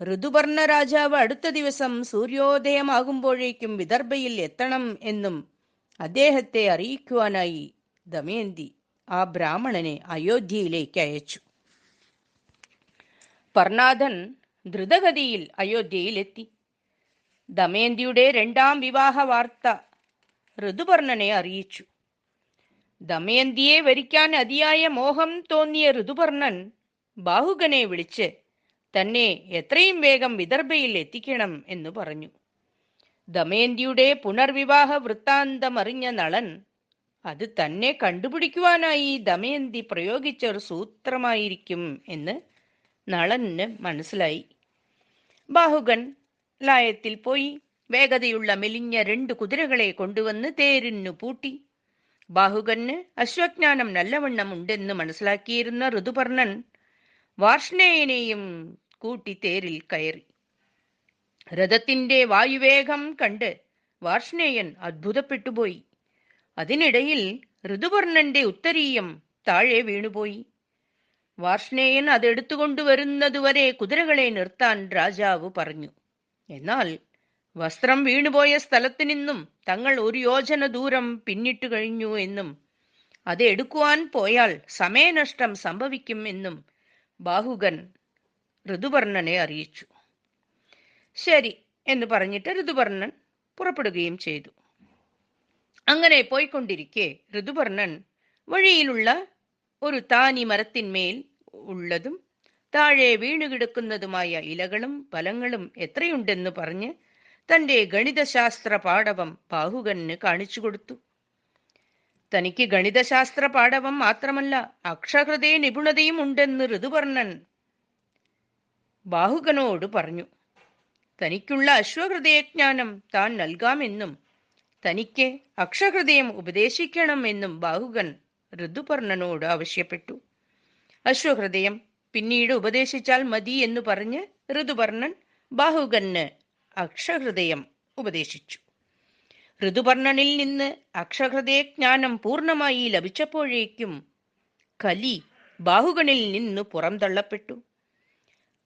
ഋതുപർണ രാജാവ് അടുത്ത ദിവസം സൂര്യോദയമാകുമ്പോഴേക്കും വിദർഭയിൽ എത്തണം എന്നും അദ്ദേഹത്തെ അറിയിക്കുവാനായി ദമയന്തി ആ ബ്രാഹ്മണനെ അയോധ്യയിലേക്ക് അയച്ചു. പർണാഥൻ ദ്രുതഗതിയിൽ അയോധ്യയിലെത്തി. ദമയന്തിയുടെ 2ാം വിവാഹ വാർത്ത ഋതുപർണനെ അറിയിച്ചു. ദമയന്തിയെ വരിക്കാൻ അതിയായ മോഹം തോന്നിയ ഋതുപർണൻ ബാഹുകനെ വിളിച്ച് തന്നെ എത്രയും വേഗം വിദർഭയിൽ എത്തിക്കണം എന്ന് പറഞ്ഞു. ദമയന്തിയുടെ പുനർവിവാഹ വൃത്താന്തം അറിഞ്ഞ നളൻ അത് തന്നെ കണ്ടുപിടിക്കുവാനായി ദമയന്തി പ്രയോഗിച്ച ഒരു സൂത്രമായിരിക്കും എന്ന് നളന് മനസ്സിലായി. ബാഹുകൻ ലായത്തിൽ പോയി വേഗതയുള്ള മെലിഞ്ഞ 2 കുതിരകളെ കൊണ്ടുവന്ന് തേരിനു പൂട്ടി. ബാഹുകന് അശ്വജ്ഞാനം നല്ലവണ്ണം ഉണ്ടെന്ന് മനസ്സിലാക്കിയിരുന്ന ഋതുപർണൻ വാർഷ്ണേയനെയും കൂട്ടി തേരിൽ കയറി. രഥത്തിന്റെ വായുവേഗം കണ്ട് വാർഷ്ണേയൻ അത്ഭുതപ്പെട്ടുപോയി. അതിനിടയിൽ ഋതുപർണന്റെ ഉത്തരീയം താഴെ വീണുപോയി. വാർഷ്ണേയൻ അതെടുത്തുകൊണ്ടുവരുന്നതുവരെ കുതിരകളെ നിർത്താൻ രാജാവ് പറഞ്ഞു. എന്നാൽ വസ്ത്രം വീണുപോയ സ്ഥലത്തു നിന്നും തങ്ങൾ 1 യോജന ദൂരം പിന്നിട്ടു കഴിഞ്ഞു എന്നും അത് എടുക്കുവാൻ പോയാൽ സമയനഷ്ടം സംഭവിക്കും എന്നും ബാഹുകൻ ഋതുപർണനെ അറിയിച്ചു. ശരി എന്ന് പറഞ്ഞിട്ട് ഋതുപർണൻ പുറപ്പെടുകയും ചെയ്തു. അങ്ങനെ പോയിക്കൊണ്ടിരിക്കെ ഋതുപർണൻ വഴിയിലുള്ള ഒരു താനി മരത്തിന്മേൽ ഉള്ളതും താഴെ വീണുകിടക്കുന്നതുമായ ഇലകളും ഫലങ്ങളും എത്രയുണ്ടെന്ന് പറഞ്ഞ് തന്റെ ഗണിതശാസ്ത്ര പാടവം ബാഹുകന് കാണിച്ചു കൊടുത്തു. തനിക്ക് ഗണിതശാസ്ത്ര പാടവം മാത്രമല്ല അക്ഷരഹൃദയ നിപുണതയും ഉണ്ടെന്ന് ഋതുപർണൻ ബാഹുകനോട് പറഞ്ഞു. തനിക്കുള്ള അശ്വഹൃദയജ്ഞാനം താൻ നൽകാമെന്നും തനിക്ക് അക്ഷരഹൃദയം ഉപദേശിക്കണമെന്നും ബാഹുകൻ ഋതുപർണനോട് ആവശ്യപ്പെട്ടു. അശ്വഹൃദയം പിന്നീട് ഉപദേശിച്ചാൽ മതി എന്ന് പറഞ്ഞ് ഋതുപർണൻ ബാഹുകന് അക്ഷഹൃദയം ഉപദേശിച്ചു. ഋതുപർണനിൽ നിന്ന് അക്ഷഹൃദയജ്ഞാനം പൂർണ്ണമായി ലഭിച്ചപ്പോഴേക്കും കലി ബാഹുകനിൽ നിന്ന് പുറംതള്ളപ്പെട്ടു.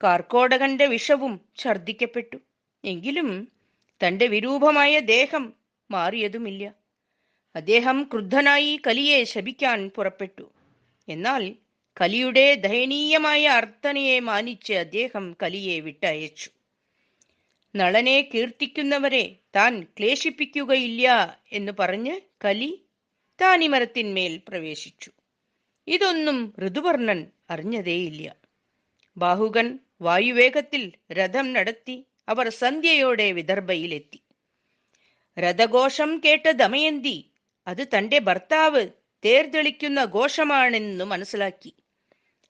കാർക്കോടകന്റെ വിഷവും ഛർദ്ദിക്കപ്പെട്ടു. എങ്കിലും തന്റെ വിരൂപമായ ദേഹം മാറിയതുമില്ല. അദ്ദേഹം ക്രുദ്ധനായി കലിയെ ശപിക്കാൻ പുറപ്പെട്ടു. എന്നാൽ കലിയുടെ ദയനീയമായ അർത്ഥനയെ മാനിച്ച് അദ്ദേഹം കലിയെ വിട്ടയച്ചു. നളനെ കീർത്തിക്കുന്നവരെ താൻ ക്ലേശിപ്പിക്കുകയില്ല എന്ന് പറഞ്ഞ് കലി താനിമരത്തിന്മേൽ പ്രവേശിച്ചു. ഇതൊന്നും ഋതുപർണൻ അറിഞ്ഞതേയില്ല. ബാഹുകൻ വായുവേഗത്തിൽ രഥം നടത്തി അവർ സന്ധ്യയോടെ വിദർഭയിലെത്തി. രഥഘോഷം കേട്ട ദമയന്തി അത് തന്റെ ഭർത്താവ് തേർതെളിക്കുന്ന ഘോഷമാണെന്നു മനസ്സിലാക്കി.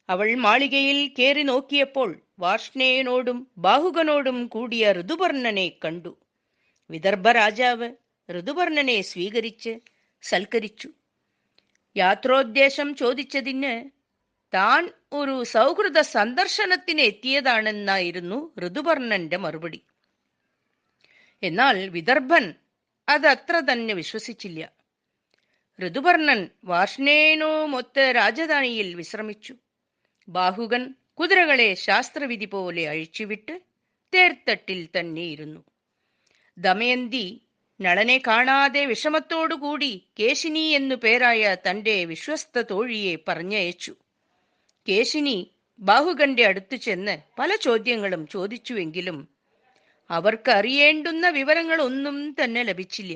അവൾ മാളികയിൽ കേറി നോക്കിയപ്പോൾ വാർഷ്ണേയനോടും ബാഹുകനോടും കൂടിയ ഋതുപർണനെ കണ്ടു. വിദർഭ രാജാവ് ഋതുപർണനെ സ്വീകരിച്ച് സൽക്കരിച്ചു. യാത്രോദ്ദേശം ചോദിച്ചതിന് താൻ ഒരു സൗഹൃദ സന്ദർശനത്തിന് എത്തിയതാണെന്നായിരുന്നു ഋതുപർണന്റെ മറുപടി. എന്നാൽ വിദർഭൻ അതത്ര തന്നെ വിശ്വസിച്ചില്ല. ഋതുപർണൻ വാർഷ്ണേയനുമൊത്ത് രാജധാനിയിൽ വിശ്രമിച്ചു. ബാഹുകൻ കുതിരകളെ ശാസ്ത്രവിധി പോലെ അഴിച്ചുവിട്ട് തേർത്തട്ടിൽ തന്നെ ഇരുന്നു. ദമയന്തി നളനെ കാണാതെ വിഷമത്തോടുകൂടി കേശിനി എന്നു പേരായ തന്റെ വിശ്വസ്ത തോഴിയെ പറഞ്ഞയച്ചു. കേശിനി ബാഹുകന്റെ അടുത്തു ചെന്ന് പല ചോദ്യങ്ങളും ചോദിച്ചുവെങ്കിലും അവർക്ക് അറിയേണ്ടുന്ന വിവരങ്ങളൊന്നും തന്നെ ലഭിച്ചില്ല.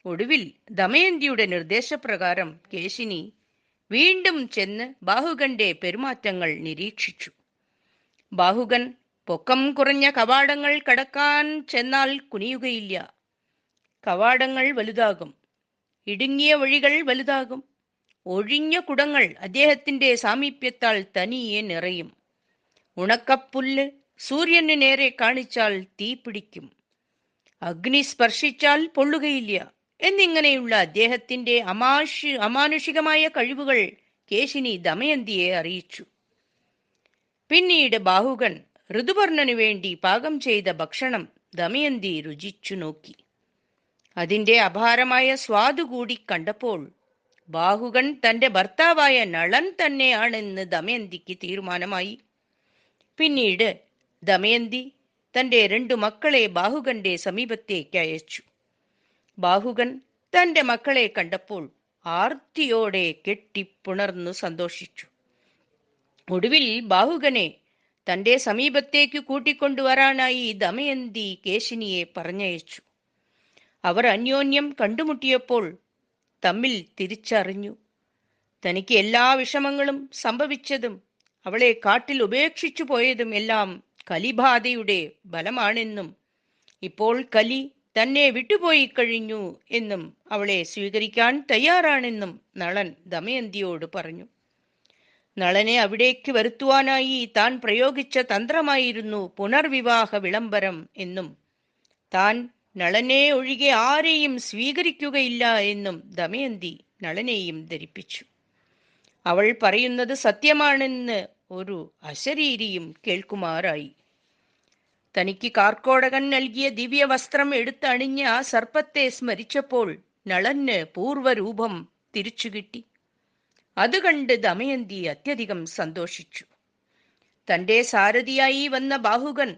ഒടുവിൽ ദമയന്തിയുടെ നിർദ്ദേശപ്രകാരം കേശിനി വീണ്ടും ചെന്ന് ബാഹുകന്റെ പെരുമാറ്റങ്ങൾ നിരീക്ഷിച്ചു. ബാഹുകൻ പൊക്കം കുറഞ്ഞ കവാടങ്ങൾ കടക്കാൻ ചെന്നാൽ കുനിയുകയില്ല. കവാടങ്ങൾ വലുതാകും, ഇടുങ്ങിയ വഴികൾ വലുതാകും. ഒഴിഞ്ഞ കുടങ്ങൾ അദ്ദേഹത്തിന്റെ സാമീപ്യത്താൽ തനിയെ നിറയും. ഉണക്കപ്പുല്ല് സൂര്യന് നേരെ കാണിച്ചാൽ തീ പിടിക്കും, അഗ്നി സ്പർശിച്ചാൽ പൊള്ളുകയില്ല എന്നിങ്ങനെയുള്ള അദ്ദേഹത്തിന്റെ അമാനുഷികമായ കഴിവുകൾ കേശിനി ദമയന്തിയെ അറിയിച്ചു. പിന്നീട് ബാഹുകൻ ഋതുപർണനു വേണ്ടി പാകം ചെയ്ത ഭക്ഷണം ദമയന്തി രുചിച്ചു നോക്കി. അതിന്റെ അപാരമായ സ്വാദു കൂടി കണ്ടപ്പോൾ ബാഹുകൻ തന്റെ ഭർത്താവായ നളൻ തന്നെയാണെന്ന് ദമയന്തിക്ക് തീരുമാനമായി. പിന്നീട് ദമയന്തി തന്റെ 2 മക്കളെ ബാഹുകന്റെ സമീപത്തേക്ക് അയച്ചു. ബാഹുകൻ തന്റെ മക്കളെ കണ്ടപ്പോൾ ആർത്തിയോടെ കെട്ടിപ്പുണർന്നു സന്തോഷിച്ചു. ഒടുവിൽ ബാഹുകനെ തന്റെ സമീപത്തേക്ക് കൂട്ടിക്കൊണ്ടുവരാനായി ദമയന്തി കേശിനിയെ പറഞ്ഞയച്ചു. അവർ അന്യോന്യം കണ്ടുമുട്ടിയപ്പോൾ തമ്മിൽ തിരിച്ചറിഞ്ഞു. തനിക്ക് എല്ലാ വിഷമങ്ങളും സംഭവിച്ചതും അവളെ കാട്ടിൽ ഉപേക്ഷിച്ചു പോയതും എല്ലാം കലിബാധയുടെ ഫലമാണെന്നും ഇപ്പോൾ കലി തന്നെ വിട്ടുപോയി കഴിഞ്ഞു എന്നും അവളെ സ്വീകരിക്കാൻ തയ്യാറാണെന്നും നളൻ ദമയന്തിയോട് പറഞ്ഞു. നളനെ അവിടേക്ക് വരുത്തുവാനായി താൻ പ്രയോഗിച്ച തന്ത്രമായിരുന്നു പുനർവിവാഹ വിളംബരം എന്നും താൻ നളനെ ഒഴികെ ആരെയും സ്വീകരിക്കുകയില്ല എന്നും ദമയന്തി നളനെയും ധരിപ്പിച്ചു. അവൾ പറയുന്നത് സത്യമാണെന്ന് ഒരു അശരീരിയും കേൾക്കുമാറായി. തനിക്ക് കാർക്കോടകൻ നൽകിയ ദിവ്യവസ്ത്രം എടുത്തണിഞ്ഞ ആ സർപ്പത്തെ സ്മരിച്ചപ്പോൾ നളന് പൂർവ്വരൂപം തിരിച്ചുകിട്ടി. അത് കണ്ട് ദമയന്തി അത്യധികം സന്തോഷിച്ചു. തന്റെ സാരഥിയായി വന്ന ബാഹുകൻ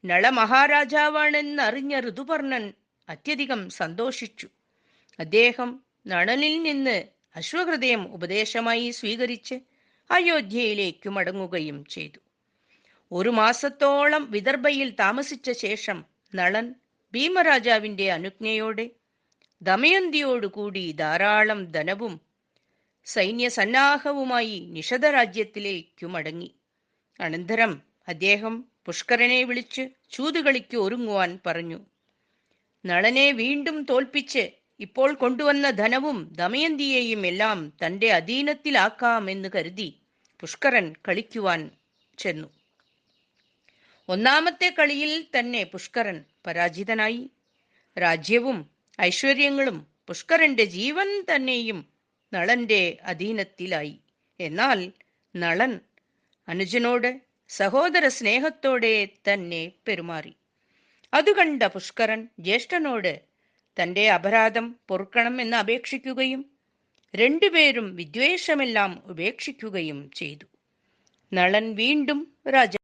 നളമഹാരാജാവാണെന്നറിഞ്ഞ ഋതുപർണൻ അത്യധികം സന്തോഷിച്ചു. അദ്ദേഹം നളനിൽ നിന്ന് അശ്വഹൃദയം ഉപദേശമായി സ്വീകരിച്ച് അയോധ്യയിലേക്ക് മടങ്ങുകയും ചെയ്തു. 1 മാസത്തോളം വിദർഭയിൽ താമസിച്ച ശേഷം നളൻ ഭീമരാജാവിന്റെ അനുജ്ഞയോടെ ദമയന്തിയോടുകൂടി ധാരാളം ധനവും സൈന്യസന്നാഹവുമായി നിഷധരാജ്യത്തിലേക്കു മടങ്ങി. അനന്തരം അദ്ദേഹം പുഷ്കരനെ വിളിച്ച് ചൂതുകളിക്ക് ഒരുങ്ങുവാൻ പറഞ്ഞു. നളനെ വീണ്ടും തോൽപ്പിച്ച് ഇപ്പോൾ കൊണ്ടുവന്ന ധനവും ദമയന്തിയെയും എല്ലാം തന്റെ അധീനത്തിലാക്കാമെന്ന് കരുതി പുഷ്കരൻ കളിക്കുവാൻ ചെന്നു. 1-ാമത്തെ കളിയിൽ തന്നെ പുഷ്കരൻ പരാജിതനായി. രാജ്യവും ഐശ്വര്യങ്ങളും പുഷ്കരന്റെ ജീവൻ തന്നെയും നളന്റെ അധീനത്തിലായി. എന്നാൽ നളൻ അനുജനോട് സഹോദര സ്നേഹത്തോടെ തന്നെ പെരുമാറി. അതുകണ്ട പുഷ്കരൻ ജ്യേഷ്ഠനോട് തന്റെ അപരാധം പൊറുക്കണം എന്ന് അപേക്ഷിക്കുകയും രണ്ടുപേരും വിദ്വേഷമെല്ലാം ഉപേക്ഷിക്കുകയും ചെയ്തു. നളൻ വീണ്ടും രാജ.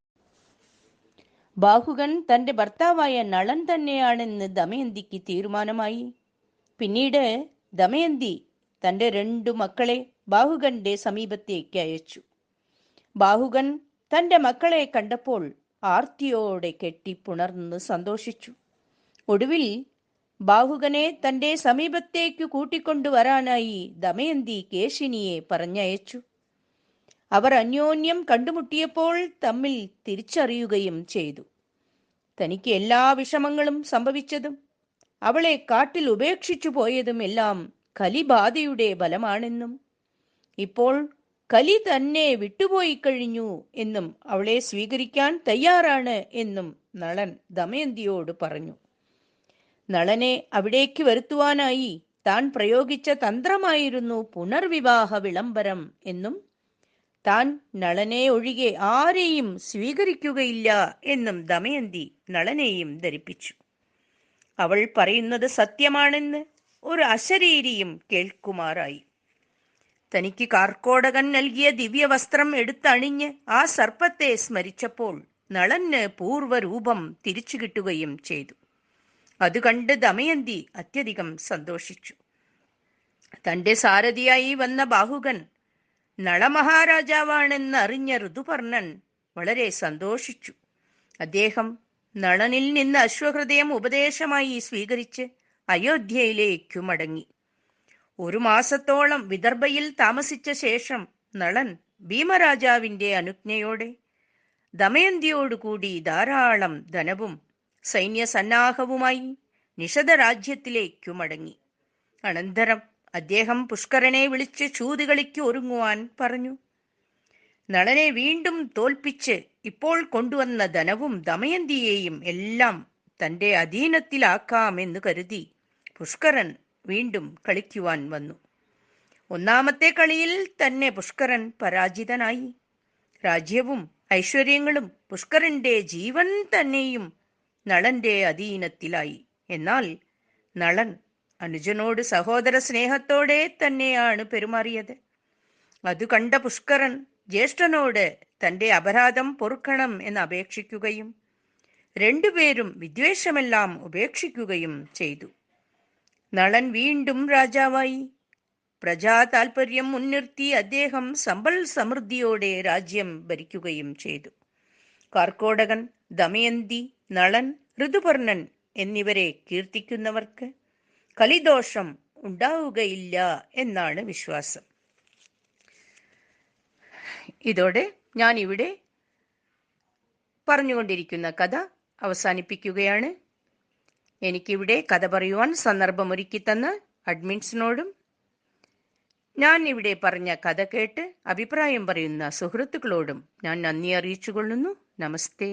ബാഹുകൻ തന്റെ ഭർത്താവായ നളൻ തന്നെയാണെന്ന് ദമയന്തിക്ക് തീരുമാനമായി. പിന്നീട് ദമയന്തി തന്റെ 2 മക്കളെ ബാഹുകന്റെ സമീപത്തേക്ക് അയച്ചു. ബാഹുകൻ തന്റെ മക്കളെ കണ്ടപ്പോൾ ആർത്തിയോടെ കെട്ടിപ്പുണർന്ന് സന്തോഷിച്ചു. ഒടുവിൽ ബാഹുകനെ തന്റെ സമീപത്തേക്ക് കൂട്ടിക്കൊണ്ടുവരാനായി ദമയന്തി കേശിനിയെ പറഞ്ഞയച്ചു. അവർ അന്യോന്യം കണ്ടുമുട്ടിയപ്പോൾ തമ്മിൽ തിരിച്ചറിയുകയും ചെയ്തു. തനിക്ക് എല്ലാ വിഷമങ്ങളും സംഭവിച്ചതും അവളെ കാട്ടിൽ ഉപേക്ഷിച്ചു പോയതും എല്ലാം കലിബാധയുടെ ബലമാണെന്നും ഇപ്പോൾ കലി തന്നെ വിട്ടുപോയി കഴിഞ്ഞു എന്നും അവളെ സ്വീകരിക്കാൻ തയ്യാറാണ് എന്നും നളൻ ദമയന്തിയോട് പറഞ്ഞു. നളനെ അവിടേക്ക് വരുത്തുവാനായി താൻ പ്രയോഗിച്ച തന്ത്രമായിരുന്നു പുനർവിവാഹ വിളംബരം എന്നും താൻ നളനെ ഒഴികെ ആരെയും സ്വീകരിക്കുകയില്ല എന്നും ദമയന്തി നളനെയും ധരിപ്പിച്ചു. അവൾ പറയുന്നത് സത്യമാണെന്ന് ഒരു അശരീരിയും കേൾക്കുമാറായി. തനിക്ക് കാർക്കോടകൻ നൽകിയ ദിവ്യവസ്ത്രം എടുത്തണിഞ്ഞ് ആ സർപ്പത്തെ സ്മരിച്ചപ്പോൾ നളന് പൂർവ്വരൂപം തിരിച്ചു കിട്ടുകയും ചെയ്തു. അത് കണ്ട് ദമയന്തി അത്യധികം സന്തോഷിച്ചു. തന്റെ സാരഥിയായി വന്ന ബാഹുകൻ നളമഹാരാജാവാണെന്ന് അറിഞ്ഞ ഋതുപർണൻ വളരെ സന്തോഷിച്ചു. അദ്ദേഹം നളനിൽ നിന്ന് അശ്വഹൃദയം ഉപദേശമായി സ്വീകരിച്ച് അയോധ്യയിലേക്കു മടങ്ങി. 1 മാസത്തോളം വിദർഭയിൽ താമസിച്ച ശേഷം നളൻ ഭീമരാജാവിന്റെ അനുജ്ഞയോടെ ദമയന്തിയോടുകൂടി ധാരാളം ധനവും സൈന്യസന്നാഹവുമായി നിഷധ രാജ്യത്തിലേക്കു മടങ്ങി. അനന്തരം അദ്ദേഹം പുഷ്കരനെ വിളിച്ച് ചൂതുകളിക്ക് ഒരുങ്ങുവാൻ പറഞ്ഞു. നളനെ വീണ്ടും തോൽപ്പിച്ച് ഇപ്പോൾ കൊണ്ടുവന്ന ധനവും ദമയന്തിയെയും എല്ലാം തന്റെ അധീനത്തിലാക്കാമെന്ന് കരുതി പുഷ്കരൻ വീണ്ടും കളിക്കുവാൻ വന്നു. 1-ാമത്തെ കളിയിൽ തന്നെ പുഷ്കരൻ പരാജിതനായി. രാജ്യവും ഐശ്വര്യങ്ങളും പുഷ്കരന്റെ ജീവൻ തന്നെയും നളന്റെ അധീനത്തിലായി. എന്നാൽ നളൻ അനുജനോട് സഹോദര സ്നേഹത്തോടെ തന്നെയാണ് പെരുമാറിയത്. അത് കണ്ട പുഷ്കരൻ ജ്യേഷ്ഠനോട് തന്റെ അപരാധം പൊറുക്കണം എന്ന് അപേക്ഷിക്കുകയും രണ്ടുപേരും വിദ്വേഷമെല്ലാം ഉപേക്ഷിക്കുകയും ചെയ്തു. നളൻ വീണ്ടും രാജാവായി. പ്രജാ താൽപര്യം മുൻനിർത്തി അദ്ദേഹം സമ്പൽ സമൃദ്ധിയോടെ രാജ്യം ഭരിക്കുകയും ചെയ്തു. കാർക്കോടകൻ, ദമയന്തി, നളൻ, ഋതുപർണൻ എന്നിവരെ കീർത്തിക്കുന്നവർക്ക് കലിദോഷം ഉണ്ടാവുകയില്ല എന്നാണ് വിശ്വാസം. ഇതോടെ ഞാൻ ഇവിടെ പറഞ്ഞുകൊണ്ടിരിക്കുന്ന കഥ അവസാനിപ്പിക്കുകയാണ്. എനിക്കിവിടെ കഥ പറയുവാൻ സന്ദർഭമൊരുക്കി തന്ന അഡ്മിൻസിനോടും ഞാൻ ഇവിടെ പറഞ്ഞ കഥ കേട്ട് അഭിപ്രായം പറയുന്ന സുഹൃത്തുക്കളോടും ഞാൻ നന്ദി അറിയിച്ചുകൊള്ളുന്നു. നമസ്തേ.